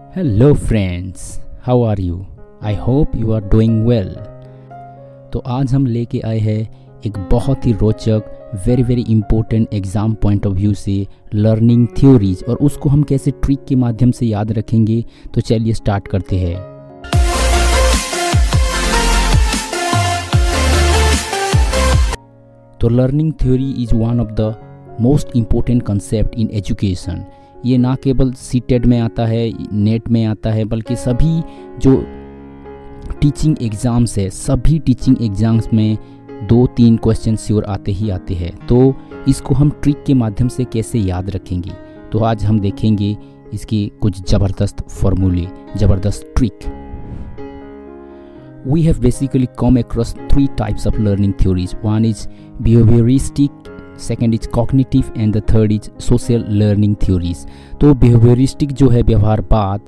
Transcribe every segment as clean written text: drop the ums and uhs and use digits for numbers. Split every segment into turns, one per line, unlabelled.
Hello friends, how are you? I hope you are doing well. तो आज हम लेके आए हैं एक बहुत ही रोचक very very important exam point of view से लर्निंग थ्योरीज, और उसको हम कैसे ट्रिक के माध्यम से याद रखेंगे। तो चलिए स्टार्ट करते हैं। तो learning theory is one of the most important concept in education. ये ना केवल सीटेट में आता है, नेट में आता है, बल्कि सभी जो टीचिंग एग्ज़ाम्स है, सभी टीचिंग एग्ज़ाम्स में 2-3 क्वेश्चन श्योर आते ही आते हैं। तो इसको हम ट्रिक के माध्यम से कैसे याद रखेंगे, तो आज हम देखेंगे इसके कुछ ज़बरदस्त फॉर्मूले, ज़बरदस्त trick. We have basically come across 3 types of learning theories. One is behavioristic, second is cognitive and the third is social learning theories. तो behavioristic जो है व्यवहारवाद,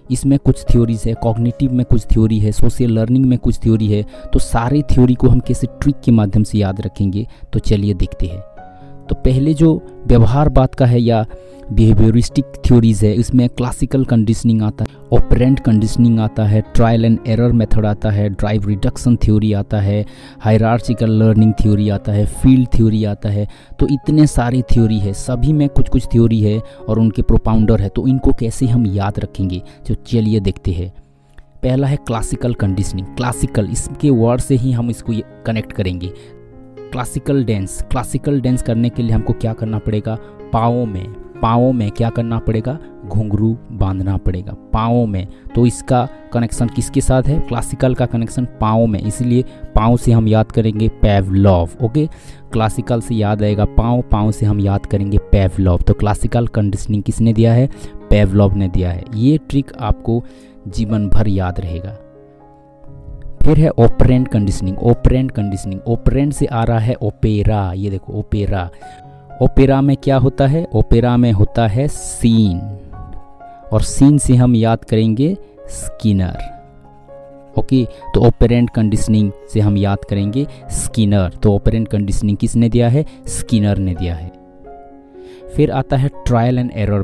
इसमें कुछ थ्योरीज है, कॉग्निटिव में कुछ थ्योरी है, सोशल लर्निंग में कुछ थ्योरी है। तो सारी थ्योरी को हम कैसे ट्रिक के माध्यम से याद रखेंगे, तो चलिए देखते हैं। तो पहले जो व्यवहारवाद का है या बिहेवियरिस्टिक थ्योरीज है, इसमें क्लासिकल कंडीशनिंग आता है, ऑपरेंट कंडीशनिंग आता है, ट्रायल एंड एरर मेथड आता है, ड्राइव रिडक्शन थ्योरी आता है, हायरार्चिकल लर्निंग थ्योरी आता है, फील्ड थ्योरी आता है। तो इतने सारी थ्योरी है, सभी में कुछ कुछ थ्योरी है और उनके प्रोपाउंडर है। तो इनको कैसे हम याद रखेंगे, तो चलिए देखते हैं। पहला है क्लासिकल कंडीशनिंग। क्लासिकल, इसके वर्ड से ही हम इसको कनेक्ट करेंगे। क्लासिकल डांस करने के लिए हमको क्या करना पड़ेगा, पाँवों में क्या करना पड़ेगा, घुंघरू बांधना पड़ेगा पाँवों में। तो इसका कनेक्शन किसके साथ है, क्लासिकल का कनेक्शन पाँव में, इसीलिए पाँव से हम याद करेंगे पेवलोव। ओके, क्लासिकल से याद आएगा पाँव से हम याद करेंगे पेवलोव। तो क्लासिकल कंडीशनिंग किसने दिया है, पेवलोव ने दिया है। ये ट्रिक आपको जीवन भर याद रहेगा। फिर है ऑपरेंट कंडीशनिंग। ऑपरेंट से आ रहा है ओपेरा। ये देखो ओपेरा में क्या होता है, ओपेरा में होता है सीन, और सीन से हम याद करेंगे स्किनर। ओके, तो ऑपरेंट कंडीशनिंग से हम याद करेंगे स्किनर। तो ऑपरेंट कंडीशनिंग किसने दिया है, स्किनर ने दिया है। फिर आता है trial and error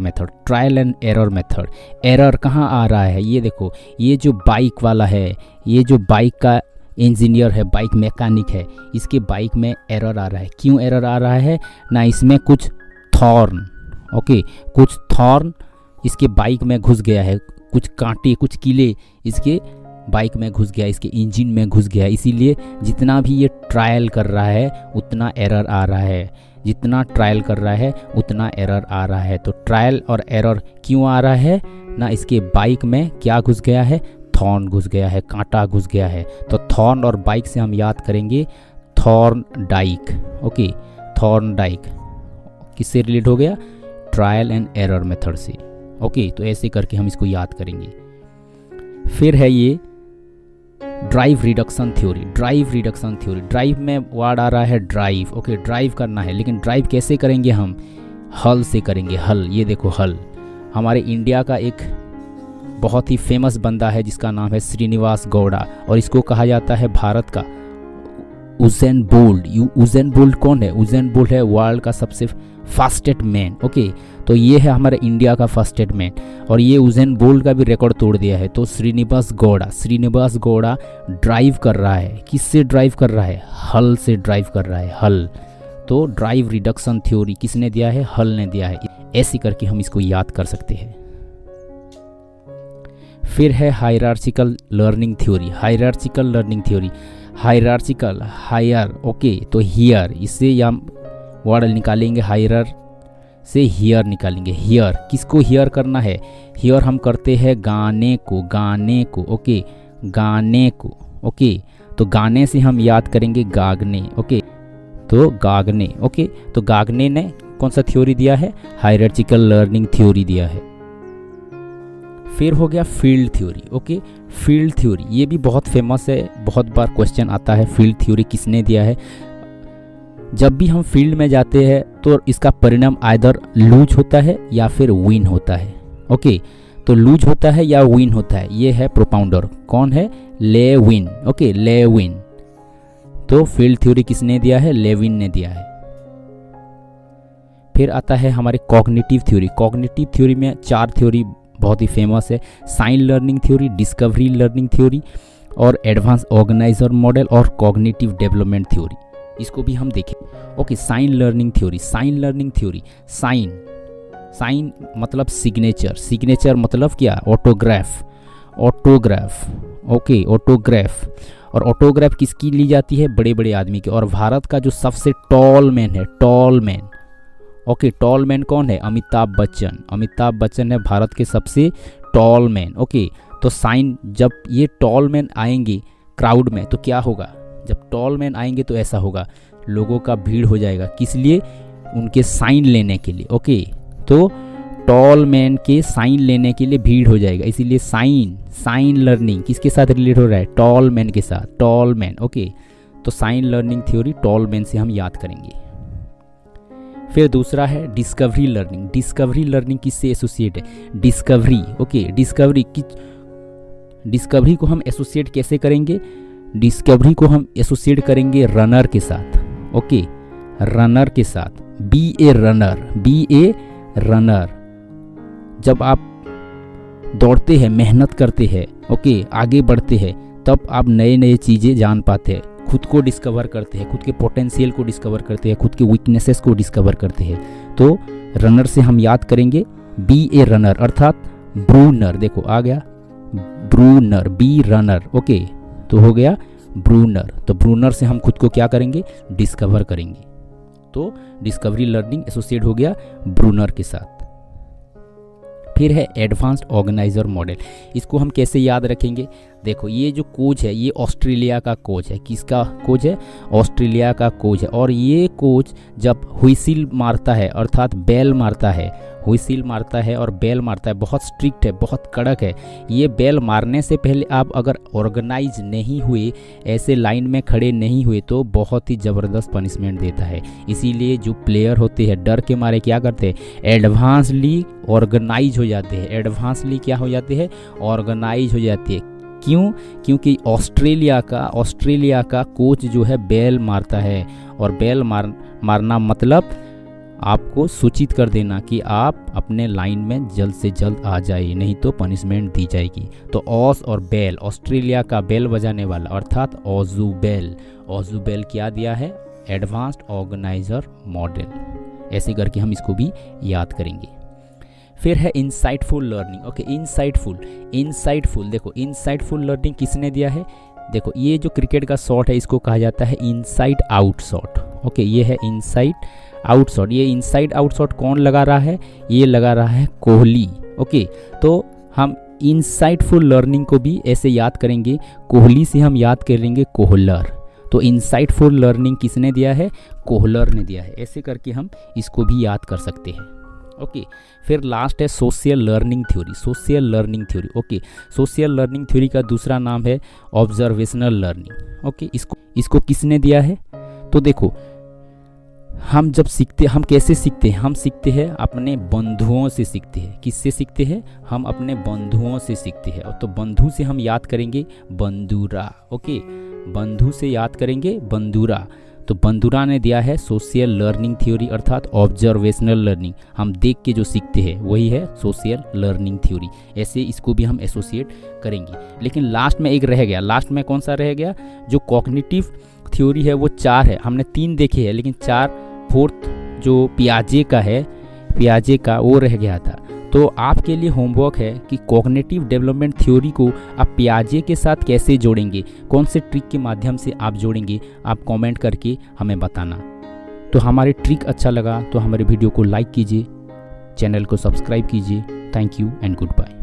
method. Error कहाँ आ रहा है, ये देखो, ये जो बाइक वाला है, ये जो बाइक का इंजीनियर है, बाइक मैकेनिक है, इसके बाइक में एरर आ रहा है। क्यों एरर आ रहा है ना, इसमें कुछ थॉर्न इसके बाइक में घुस गया है, कुछ कांटे, कुछ कीले इसके बाइक में घुस गया, इसके इंजन में घुस गया। इसीलिए जितना भी ये ट्रायल कर रहा है उतना एरर आ रहा है, जितना ट्रायल कर रहा है उतना एरर आ रहा है। तो ट्रायल और एरर क्यों आ रहा है ना, इसके बाइक में क्या घुस गया है, थॉर्न घुस गया है, कांटा घुस गया है। तो थॉर्न और बाइक से हम याद करेंगे Thorndike. Okay, Thorndike किससे रिलेट हो गया, ट्रायल एंड एरर मेथड से। ओके, तो ऐसे करके हम इसको याद करेंगे। फिर है ये ड्राइव रिडक्शन थ्योरी। ड्राइव में वर्ड आ रहा है ड्राइव। ओके, ड्राइव करना है, लेकिन ड्राइव कैसे करेंगे, हम हल से करेंगे। हल, ये देखो हल, हमारे इंडिया का एक बहुत ही फेमस बंदा है जिसका नाम है श्रीनिवास गौड़ा, और इसको कहा जाता है भारत का उसेन बोल्ट कौन है, उसेन बोल्ट है वर्ल्ड का सबसे फास्टेस्ट मैन। ओके, तो ये है हमारे इंडिया का फास्टेस्ट मैन, और ये उसेन बोल्ट का भी रिकॉर्ड तोड़ दिया है। तो श्रीनिवास गौड़ा ड्राइव कर रहा है, किससे ड्राइव कर रहा है, हल से ड्राइव कर रहा है, हल। तो ड्राइव रिडक्शन थ्योरी किसने दिया है, हल ने दिया है। ऐसे करके हम इसको याद कर सकते हैं। फिर है हायरार्चिकल लर्निंग थ्योरी। हायर। ओके, तो हियर, इससे हम वर्ड निकालेंगे, हायरर से हियर निकालेंगे। हियर, किसको हियर करना है, हियर हम करते हैं गाने को। ओके, गाने को। ओके, तो गाने से हम याद करेंगे गागने। ओके, तो गागने। ओके, तो गागने ने कौन सा थ्योरी दिया है, हायरार्चिकल लर्निंग थ्योरी दिया है। फिर हो गया field theory. Okay, field theory ये भी बहुत फेमस है, बहुत बार क्वेश्चन आता है, फील्ड थ्योरी किसने दिया है। जब भी हम फील्ड में जाते हैं तो इसका परिणाम आइदर लूज होता है या फिर विन होता है। ओके, तो लूज होता है या विन होता है, ये है प्रोपाउंडर, कौन है, लेविन। Okay, Lewin. तो फील्ड थ्योरी किसने दिया है, लेविन ने दिया है। फिर आता है हमारे कॉग्निटिव थ्योरी में 4 थ्योरी बहुत ही फेमस है, sign learning theory, discovery learning theory और एडवांस ऑर्गेनाइजर मॉडल और कॉग्निटिव डेवलपमेंट थ्योरी, इसको भी हम देखें। Okay, sign learning theory. Sign learning theory, sign मतलब सिग्नेचर, सिग्नेचर मतलब क्या, ऑटोग्राफ, ओके ऑटोग्राफ। और ऑटोग्राफ किसकी ली जाती है, बड़े बड़े आदमी की। और भारत का जो सबसे टॉल मैन है, tall man, okay tall man कौन है, अमिताभ बच्चन। अमिताभ बच्चन है भारत के सबसे टॉल मैन। ओके, तो साइन, जब ये टॉल मैन आएंगे क्राउड में तो क्या होगा, जब टॉल मैन आएंगे तो ऐसा होगा, लोगों का भीड़ हो जाएगा, किस लिए, उनके साइन लेने के लिए। ओके, तो टॉल मैन के साइन लेने के लिए भीड़ हो जाएगा, इसीलिए साइन लर्निंग किसके साथ रिलेट हो रहा है, टॉल मैन के साथ, टॉल मैन। ओके, तो sign learning theory Tolman से हम याद करेंगे। फिर दूसरा है डिस्कवरी लर्निंग। डिस्कवरी लर्निंग किससे एसोसिएट है, डिस्कवरी। ओके, डिस्कवरी को हम एसोसिएट कैसे करेंगे, डिस्कवरी को हम एसोसिएट करेंगे रनर के साथ। ओके, रनर के साथ, बी ए रनर। जब आप दौड़ते हैं, मेहनत करते हैं, ओके आगे बढ़ते हैं, तब आप नए नए चीज़ें जान पाते हैं, खुद को डिस्कवर करते हैं, खुद के पोटेंशियल को डिस्कवर करते हैं, खुद के वीकनेसेस को डिस्कवर करते हैं। तो रनर से हम याद करेंगे बी ए रनर, अर्थात ब्रूनर। देखो आ गया ब्रूनर, बी रनर। ओके, तो हो गया ब्रूनर। तो ब्रूनर से हम खुद को क्या करेंगे, डिस्कवर करेंगे। तो डिस्कवरी लर्निंग एसोसिएट हो गया ब्रूनर के साथ। फिर है एडवांस्ड ऑर्गेनाइजर मॉडल। इसको हम कैसे याद रखेंगे, देखो ये जो कोच है, ये ऑस्ट्रेलिया का कोच है। किसका कोच है, ऑस्ट्रेलिया का कोच है। और ये कोच जब हुइसिल मारता है, अर्थात बेल मारता है, हुइसिल मारता है और बेल मारता है, बहुत स्ट्रिक्ट है, बहुत कड़क है। ये बेल मारने से पहले आप अगर ऑर्गेनाइज नहीं हुए, ऐसे लाइन में खड़े नहीं हुए, तो बहुत ही ज़बरदस्त पनिशमेंट देता है। इसीलिए जो प्लेयर होते हैं डर के मारे क्या करते हैं, एडवांसली ऑर्गेनाइज हो जाते हैं। एडवांसली क्या हो जाते हैं, ऑर्गेनाइज हो जाते हैं। क्यों, क्योंकि ऑस्ट्रेलिया का कोच जो है बेल मारता है। और बेल मारना मतलब आपको सूचित कर देना कि आप अपने लाइन में जल्द से जल्द आ जाइए, नहीं तो पनिशमेंट दी जाएगी। तो ऑस और बेल, ऑस्ट्रेलिया का बेल बजाने वाला अर्थात ऑजुबेल क्या दिया है, एडवांस्ड ऑर्गेनाइजर मॉडल। ऐसे करके हम इसको भी याद करेंगे। फिर है इंसाइटफुल लर्निंग। ओके, इंसाइटफुल देखो, इंसाइटफुल लर्निंग किसने दिया है, देखो ये जो क्रिकेट का शॉट है इसको कहा जाता है इनसाइड आउट शॉट। ओके, ये है इनसाइड आउट शॉट। ये इनसाइड आउट शॉट कौन लगा रहा है, ये लगा रहा है कोहली। ओके, तो हम इंसाइटफुल लर्निंग को भी ऐसे याद करेंगे, कोहली से हम याद करेंगे कोहलर। तो इंसाइटफुल लर्निंग किसने दिया है, कोहलर ने दिया है। ऐसे करके हम इसको भी याद कर सकते हैं। ओके, फिर लास्ट है social learning theory. Okay, social learning theory का दूसरा नाम है ऑब्जर्वेशनल लर्निंग। ओके, इसको किसने दिया है, तो देखो हम जब सीखते, हम कैसे सीखते हैं, हम सीखते हैं अपने बंधुओं से सीखते हैं। किससे सीखते हैं, हम अपने बंधुओं से सीखते हैं। तो बंधु से हम याद करेंगे बंदूरा। ओके, बंधु से याद करेंगे बंदूरा। तो बंदूरा ने दिया है सोशल लर्निंग थ्योरी, अर्थात ऑब्जर्वेशनल लर्निंग। हम देख के जो सीखते हैं वही है सोशल लर्निंग थ्योरी। ऐसे इसको भी हम एसोसिएट करेंगे। लेकिन लास्ट में एक रह गया, लास्ट में कौन सा रह गया, जो कॉग्निटिव थ्योरी है वो 4 है, हमने 3 देखे हैं, लेकिन 4th जो पियाजे का वो रह गया था। तो आपके लिए होमवर्क है कि कॉग्निटिव डेवलपमेंट थ्योरी को आप पियाजे के साथ कैसे जोड़ेंगे, कौन से ट्रिक के माध्यम से आप जोड़ेंगे, आप कमेंट करके हमें बताना। तो हमारे ट्रिक अच्छा लगा तो हमारे वीडियो को लाइक कीजिए, चैनल को सब्सक्राइब कीजिए। Thank you and good bye.